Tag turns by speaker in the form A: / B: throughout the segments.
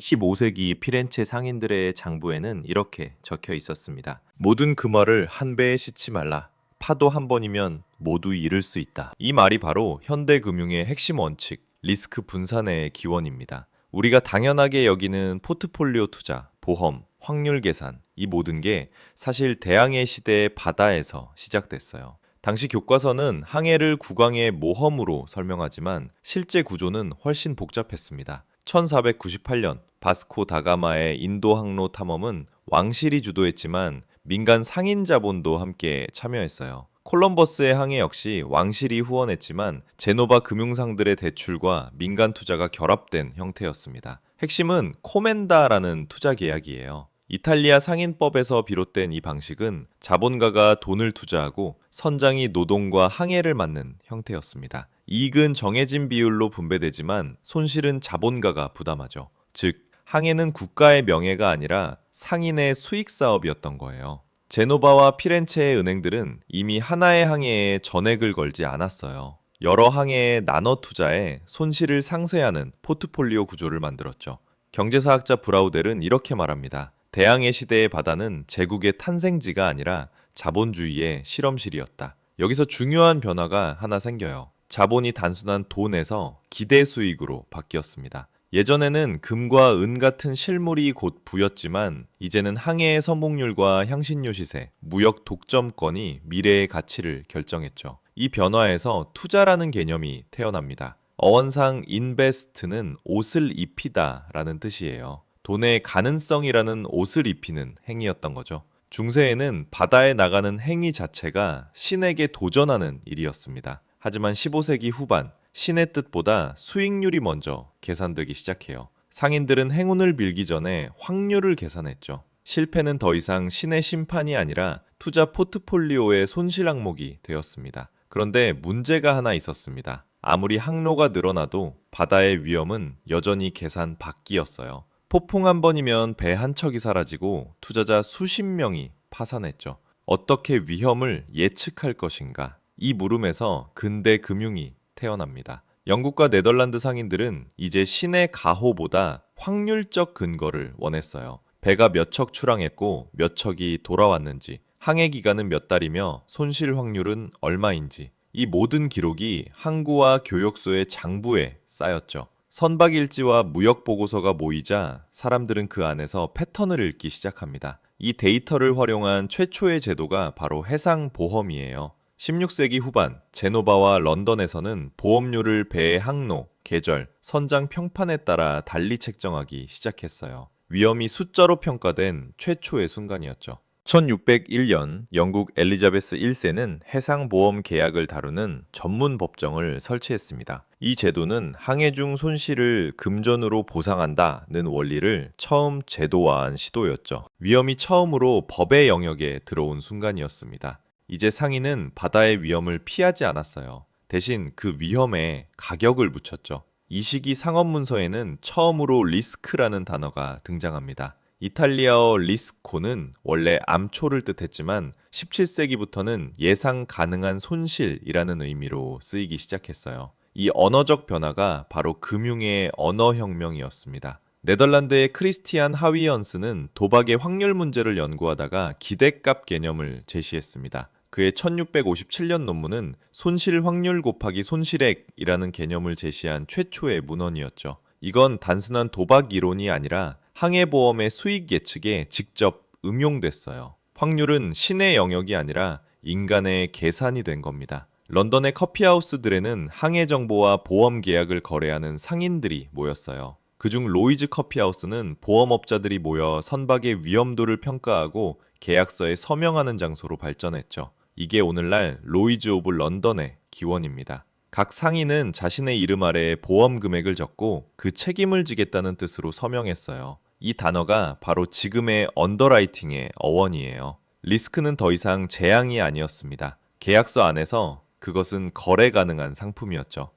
A: 15세기 피렌체 상인들의 장부에는 이렇게 적혀 있었습니다. 모든 금화를 한 배에 싣지 말라. 파도 한 번이면 모두 잃을 수 있다. 이 말이 바로 현대 금융의 핵심 원칙, 리스크 분산의 기원입니다. 우리가 당연하게 여기는 포트폴리오 투자, 보험, 확률 계산, 이 모든 게 사실 대항해 시대의 바다에서 시작됐어요. 당시 교과서는 항해를 국왕의 모험으로 설명하지만 실제 구조는 훨씬 복잡했습니다. 1498년 바스코 다가마의 인도 항로 탐험은 왕실이 주도했지만 민간 상인 자본도 함께 참여했어요. 콜럼버스의 항해 역시 왕실이 후원했지만 제노바 금융상들의 대출과 민간 투자가 결합된 형태였습니다. 핵심은 코멘다라는 투자 계약이에요. 이탈리아 상인법에서 비롯된 이 방식은 자본가가 돈을 투자하고 선장이 노동과 항해를 맡는 형태였습니다. 이익은 정해진 비율로 분배되지만 손실은 자본가가 부담하죠. 즉, 항해는 국가의 명예가 아니라 상인의 수익 사업이었던 거예요. 제노바와 피렌체의 은행들은 이미 하나의 항해에 전액을 걸지 않았어요. 여러 항해에 나눠 투자해 손실을 상쇄하는 포트폴리오 구조를 만들었죠. 경제사학자 브라우델은 이렇게 말합니다. 대항해 시대의 바다는 제국의 탄생지가 아니라 자본주의의 실험실이었다. 여기서 중요한 변화가 하나 생겨요. 자본이 단순한 돈에서 기대 수익으로 바뀌었습니다. 예전에는 금과 은 같은 실물이 곧 부였지만 이제는 항해의 성공률과 향신료 시세, 무역 독점권이 미래의 가치를 결정했죠. 이 변화에서 투자라는 개념이 태어납니다. 어원상 인베스트는 옷을 입히다 라는 뜻이에요. 돈의 가능성이라는 옷을 입히는 행위였던 거죠. 중세에는 바다에 나가는 행위 자체가 신에게 도전하는 일이었습니다. 하지만 15세기 후반, 신의 뜻보다 수익률이 먼저 계산되기 시작해요. 상인들은 행운을 빌기 전에 확률을 계산했죠. 실패는 더 이상 신의 심판이 아니라 투자 포트폴리오의 손실 항목이 되었습니다. 그런데 문제가 하나 있었습니다. 아무리 항로가 늘어나도 바다의 위험은 여전히 계산 밖이었어요. 폭풍 한 번이면 배 한 척이 사라지고 투자자 수십 명이 파산했죠. 어떻게 위험을 예측할 것인가? 이 물음에서 근대 금융이 태어납니다. 영국과 네덜란드 상인들은 이제 신의 가호보다 확률적 근거를 원했어요. 배가 몇 척 출항했고 몇 척이 돌아왔는지, 항해 기간은 몇 달이며 손실 확률은 얼마인지, 이 모든 기록이 항구와 교역소의 장부에 쌓였죠. 선박일지와 무역보고서가 모이자 사람들은 그 안에서 패턴을 읽기 시작합니다. 이 데이터를 활용한 최초의 제도가 바로 해상보험이에요. 16세기 후반 제노바와 런던에서는 보험료를 배의 항로, 계절, 선장 평판에 따라 달리 책정하기 시작했어요. 위험이 숫자로 평가된 최초의 순간이었죠. 1601년 영국 엘리자베스 1세는 해상보험 계약을 다루는 전문 법정을 설치했습니다. 이 제도는 항해 중 손실을 금전으로 보상한다는 원리를 처음 제도화한 시도였죠. 위험이 처음으로 법의 영역에 들어온 순간이었습니다. 이제 상인은 바다의 위험을 피하지 않았어요. 대신 그 위험에 가격을 붙였죠. 이 시기 상업 문서에는 처음으로 리스크라는 단어가 등장합니다. 이탈리아어 리스코는 원래 암초를 뜻했지만 17세기부터는 예상 가능한 손실이라는 의미로 쓰이기 시작했어요. 이 언어적 변화가 바로 금융의 언어혁명이었습니다. 네덜란드의 크리스티안 하위언스는 도박의 확률 문제를 연구하다가 기대값 개념을 제시했습니다. 그의 1657년 논문은 손실 확률 곱하기 손실액이라는 개념을 제시한 최초의 문헌이었죠. 이건 단순한 도박 이론이 아니라 항해보험의 수익 예측에 직접 응용됐어요. 확률은 신의 영역이 아니라 인간의 계산이 된 겁니다. 런던의 커피하우스들에는 항해 정보와 보험 계약을 거래하는 상인들이 모였어요. 그중 로이즈 커피하우스는 보험업자들이 모여 선박의 위험도를 평가하고 계약서에 서명하는 장소로 발전했죠. 이게 오늘날 로이즈 오브 런던의 기원입니다. 각 상인은 자신의 이름 아래에 보험 금액을 적고 그 책임을 지겠다는 뜻으로 서명했어요. 이 단어가 바로 지금의 언더라이팅의 어원이에요. 리스크는 더 이상 재앙이 아니었습니다. 계약서 안에서 그것은 거래 가능한 상품이었죠.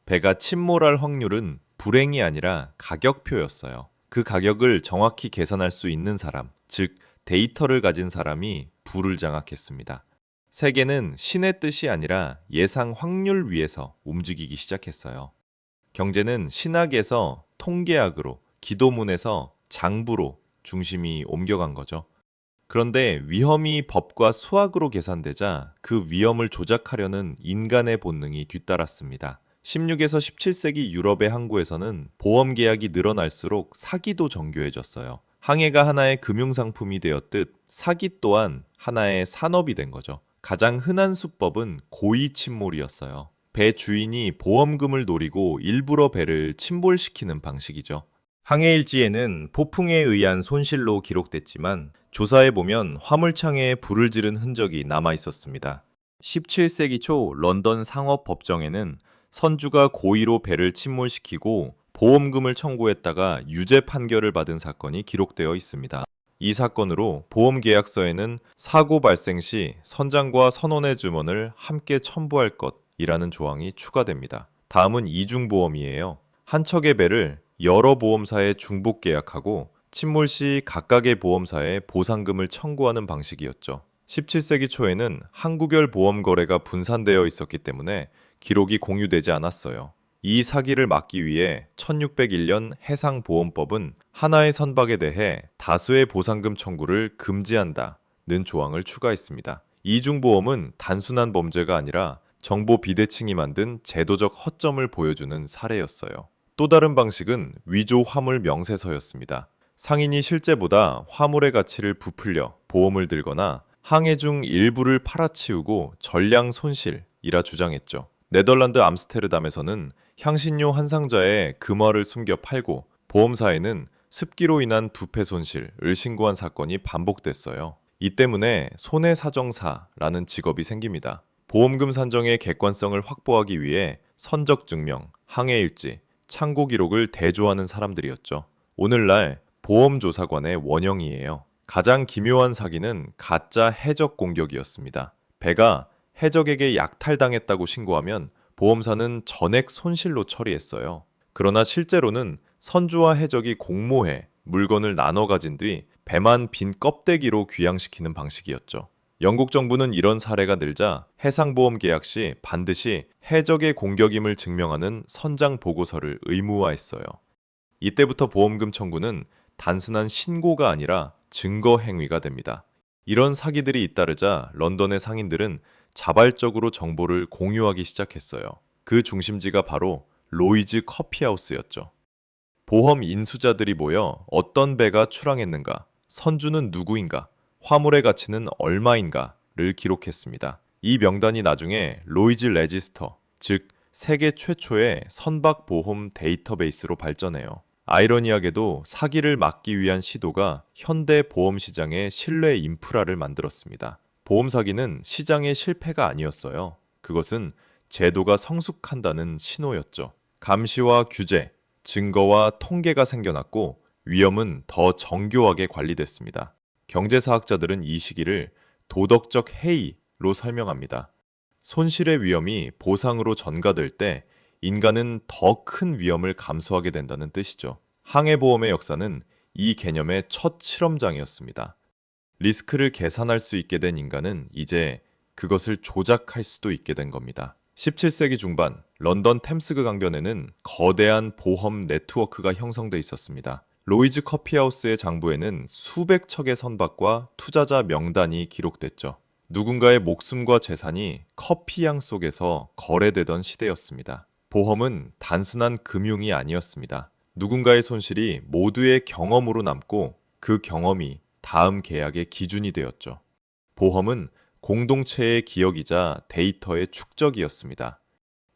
A: 배가 침몰할 확률은 불행이 아니라 가격표였어요. 그 가격을 정확히 계산할 수 있는 사람, 즉 데이터를 가진 사람이 부를 장악했습니다. 세계는 신의 뜻이 아니라 예상 확률 위에서 움직이기 시작했어요. 경제는 신학에서 통계학으로, 기도문에서 장부로 중심이 옮겨간 거죠. 그런데 위험이 법과 수학으로 계산되자 그 위험을 조작하려는 인간의 본능이 뒤따랐습니다. 16에서 17세기 유럽의 항구에서는 보험 계약이 늘어날수록 사기도 정교해졌어요. 항해가 하나의 금융상품이 되었듯 사기 또한 하나의 산업이 된 거죠. 가장 흔한 수법은 고의 침몰이었어요. 배 주인이 보험금을 노리고 일부러 배를 침몰시키는 방식이죠. 항해일지에는 폭풍에 의한 손실로 기록됐지만 조사해 보면 화물창에 불을 지른 흔적이 남아 있었습니다. 17세기 초 런던 상업법정에는 선주가 고의로 배를 침몰시키고 보험금을 청구했다가 유죄 판결을 받은 사건이 기록되어 있습니다. 이 사건으로 보험계약서에는 사고 발생 시 선장과 선원의 주문을 함께 첨부할 것이라는 조항이 추가됩니다. 다음은 이중보험이에요. 한 척의 배를 여러 보험사에 중복 계약하고 침몰 시 각각의 보험사에 보상금을 청구하는 방식이었죠. 17세기 초에는 항구별 보험 거래가 분산되어 있었기 때문에 기록이 공유되지 않았어요. 이 사기를 막기 위해 1601년 해상보험법은 하나의 선박에 대해 다수의 보상금 청구를 금지한다는 조항을 추가했습니다. 이중보험은 단순한 범죄가 아니라 정보 비대칭이 만든 제도적 허점을 보여주는 사례였어요. 또 다른 방식은 위조 화물 명세서였습니다. 상인이 실제보다 화물의 가치를 부풀려 보험을 들거나 항해 중 일부를 팔아치우고 전량 손실이라 주장했죠. 네덜란드 암스테르담에서는 향신료 한 상자에 금화를 숨겨 팔고 보험사에는 습기로 인한 부패 손실을 신고한 사건이 반복됐어요. 이 때문에 손해사정사라는 직업이 생깁니다. 보험금 산정의 객관성을 확보하기 위해 선적 증명, 항해일지, 창고 기록을 대조하는 사람들이었죠. 오늘날 보험조사관의 원형이에요. 가장 기묘한 사기는 가짜 해적 공격이었습니다. 배가 해적에게 약탈당했다고 신고하면 보험사는 전액 손실로 처리했어요. 그러나 실제로는 선주와 해적이 공모해 물건을 나눠 가진 뒤 배만 빈 껍데기로 귀양시키는 방식이었죠. 영국 정부는 이런 사례가 늘자 해상보험 계약 시 반드시 해적의 공격임을 증명하는 선장 보고서를 의무화했어요. 이때부터 보험금 청구는 단순한 신고가 아니라 증거 행위가 됩니다. 이런 사기들이 잇따르자 런던의 상인들은 자발적으로 정보를 공유하기 시작했어요. 그 중심지가 바로 로이즈 커피하우스였죠. 보험 인수자들이 모여 어떤 배가 출항했는가, 선주는 누구인가, 화물의 가치는 얼마인가를 기록했습니다. 이 명단이 나중에 로이즈 레지스터, 즉 세계 최초의 선박 보험 데이터베이스로 발전해요. 아이러니하게도 사기를 막기 위한 시도가 현대 보험 시장의 신뢰 인프라를 만들었습니다. 보험 사기는 시장의 실패가 아니었어요. 그것은 제도가 성숙한다는 신호였죠. 감시와 규제, 증거와 통계가 생겨났고 위험은 더 정교하게 관리됐습니다. 경제사학자들은 이 시기를 도덕적 해이로 설명합니다. 손실의 위험이 보상으로 전가될 때 인간은 더 큰 위험을 감수하게 된다는 뜻이죠. 항해보험의 역사는 이 개념의 첫 실험장이었습니다. 리스크를 계산할 수 있게 된 인간은 이제 그것을 조작할 수도 있게 된 겁니다. 17세기 중반 런던 템스그 강변에는 거대한 보험 네트워크가 형성돼 있었습니다. 로이즈 커피하우스의 장부에는 수백 척의 선박과 투자자 명단이 기록됐죠. 누군가의 목숨과 재산이 커피향 속에서 거래되던 시대였습니다. 보험은 단순한 금융이 아니었습니다. 누군가의 손실이 모두의 경험으로 남고 그 경험이 다음 계약의 기준이 되었죠. 보험은 공동체의 기억이자 데이터의 축적이었습니다.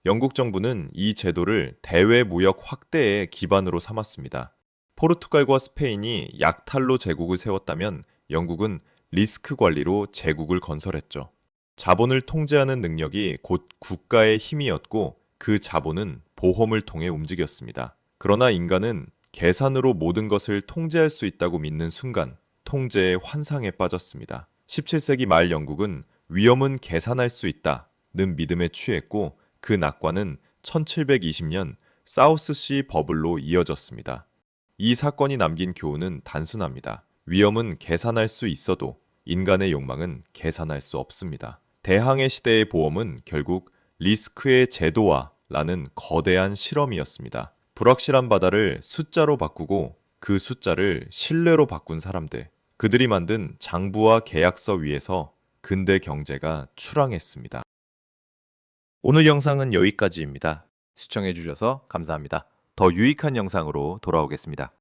A: 영국 정부는 이 제도를 대외 무역 확대의 기반으로 삼았습니다. 포르투갈과 스페인이 약탈로 제국을 세웠다면 영국은 리스크 관리로 제국을 건설했죠. 자본을 통제하는 능력이 곧 국가의 힘이었고 그 자본은 보험을 통해 움직였습니다. 그러나 인간은 계산으로 모든 것을 통제할 수 있다고 믿는 순간 통제의 환상에 빠졌습니다. 17세기 말 영국은 위험은 계산할 수 있다는 믿음에 취했고 그 낙관은 1720년 사우스시 버블로 이어졌습니다. 이 사건이 남긴 교훈은 단순합니다. 위험은 계산할 수 있어도 인간의 욕망은 계산할 수 없습니다. 대항해 시대의 보험은 결국 리스크의 제도화라는 거대한 실험이었습니다. 불확실한 바다를 숫자로 바꾸고 그 숫자를 신뢰로 바꾼 사람들. 그들이 만든 장부와 계약서 위에서 근대 경제가 출항했습니다. 오늘 영상은 여기까지입니다. 시청해주셔서 감사합니다. 더 유익한 영상으로 돌아오겠습니다.